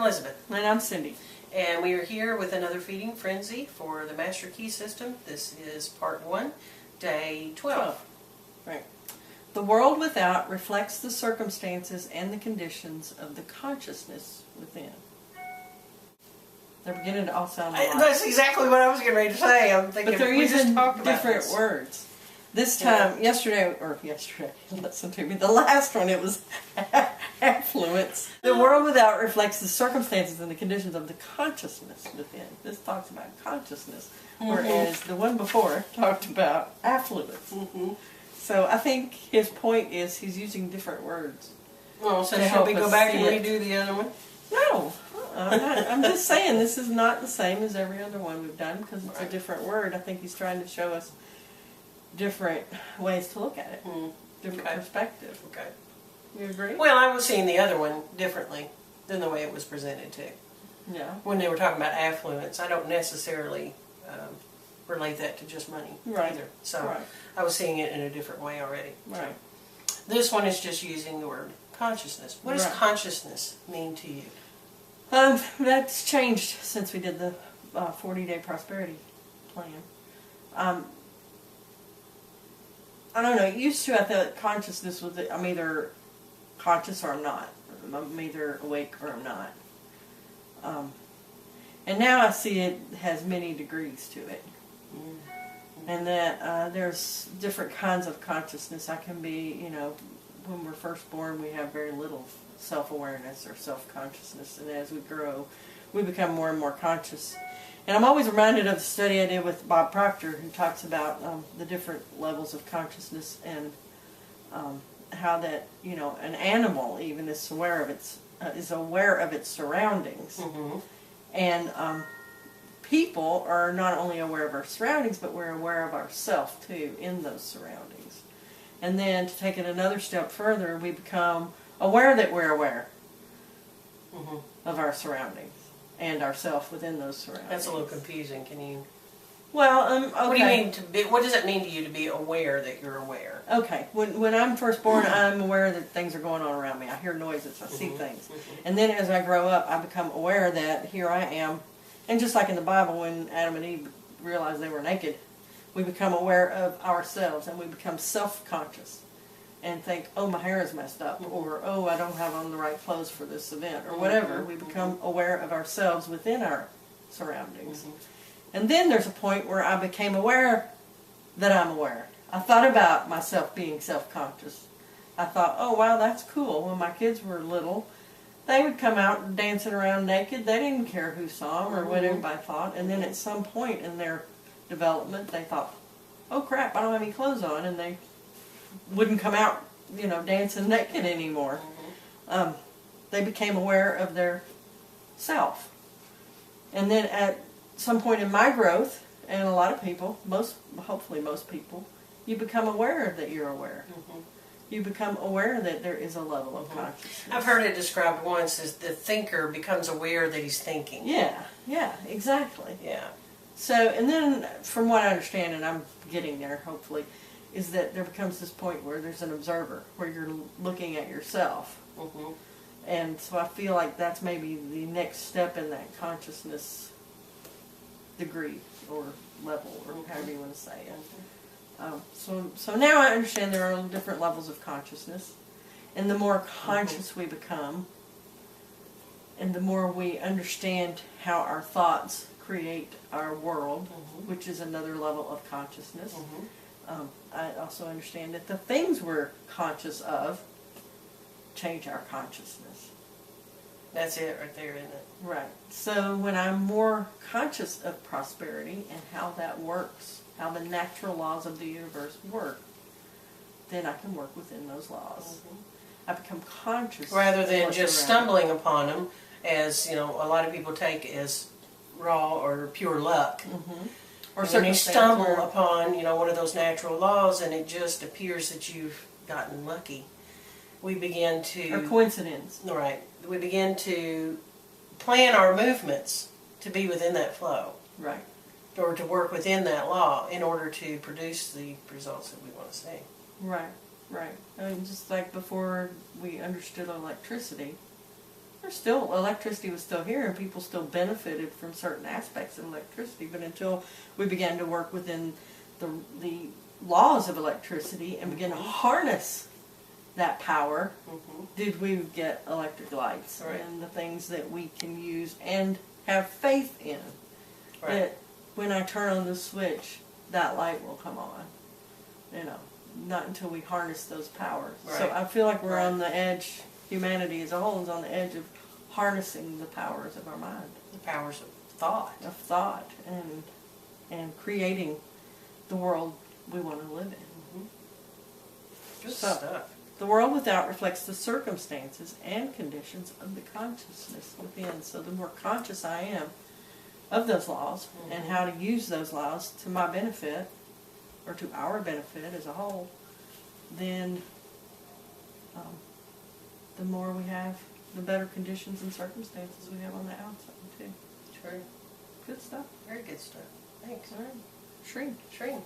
Elizabeth. And I'm Cindy. And we are here with another feeding frenzy for the Master Key System. This is part 1, day 12. Right. The world without reflects the circumstances and the conditions of the consciousness within. They're beginning to all sound alike. That's exactly what I was getting ready to say. I'm thinking, but they're we using just talked about different this. words. This time, yesterday, listen to me, the last one, it was affluence. The world without reflects the circumstances and the conditions of the consciousness within. This talks about consciousness, whereas the one before talked about affluence. So I think his point is he's using different words. Well, so to should we help go us back and see it. redo the other one? No, I'm just saying this is not the same as every other one we've done because it's a different word. I think he's trying to show us different ways to look at it, different perspective. Okay. You agree? Well, I was seeing the other one differently than the way it was presented too. Yeah. When they were talking about affluence, I don't necessarily relate that to just money either. So I was seeing it in a different way already. Right. So this one is just using the word consciousness. What does consciousness mean to you? That's changed since we did the 40-day prosperity plan. I don't know. Used to, I thought consciousness was I'm either conscious or I'm not. I'm either awake or I'm not. And now I see it has many degrees to it. And that there's different kinds of consciousness. I can be, when we're first born, we have very little self-awareness or self-consciousness. And as we grow, we become more and more conscious. And I'm always reminded of the study I did with Bob Proctor, who talks about the different levels of consciousness and how that, an animal even is aware of its surroundings. And people are not only aware of our surroundings, but we're aware of ourselves too in those surroundings. And then to take it another step further, we become aware that we're aware of our surroundings and ourselves within those surroundings. That's a little confusing. Can you? Well, okay. What do you mean to be? What does it mean to you to be aware that you're aware? Okay. When I'm first born, I'm aware that things are going on around me. I hear noises. I see things. And then as I grow up, I become aware that here I am. And just like in the Bible, when Adam and Eve realized they were naked, we become aware of ourselves and we become self-conscious and think, oh, my hair is messed up, or oh, I don't have on the right clothes for this event, or whatever. We become aware of ourselves within our surroundings. And then there's a point where I became aware that I'm aware. I thought about myself being self-conscious. I thought, oh, wow, that's cool. When my kids were little, they would come out dancing around naked. They didn't care who saw them or what everybody thought. And then at some point in their development, they thought, oh, crap, I don't have any clothes on. And they wouldn't come out, dancing naked anymore. They became aware of their self. And then at some point in my growth, and a lot of people, hopefully most people, you become aware that you're aware. You become aware that there is a level of consciousness. I've heard it described once as the thinker becomes aware that he's thinking. Yeah, exactly. Yeah. So, and then from what I understand, and I'm getting there hopefully, is that there becomes this point where there's an observer, where you're looking at yourself. And so I feel like that's maybe the next step in that consciousness degree or level, or however you want to say it. So now I understand there are different levels of consciousness, and the more conscious we become, and the more we understand how our thoughts create our world, which is another level of consciousness. I also understand that the things we're conscious of change our consciousness. That's it right there, isn't it? Right. So when I'm more conscious of prosperity and how that works, how the natural laws of the universe work, then I can work within those laws. I become conscious. Rather than just stumbling upon them, as a lot of people take as raw or pure luck. Or when you stumble upon, one of those natural laws and it just appears that you've gotten lucky, we begin to... Or coincidence. Right. We begin to plan our movements to be within that flow. Right. Or to work within that law in order to produce the results that we want to see. Right, right. I mean, just like before we understood electricity, there's still, electricity was still here and people still benefited from certain aspects of electricity, but until we began to work within the laws of electricity and begin to harness that power, did we get electric lights and the things that we can use and have faith in. That when I turn on the switch, that light will come on. You know, not until we harness those powers. So I feel like we're on the edge, humanity as a whole is on the edge of harnessing the powers of our mind. The powers of thought. Of thought and creating the world we want to live in. Good stuff. The world without reflects the circumstances and conditions of the consciousness within. So the more conscious I am of those laws and how to use those laws to my benefit, or to our benefit as a whole, then the more we have, the better conditions and circumstances we have on the outside too. True. Good stuff. Very good stuff. Thanks. All right. Shreen. Shreen.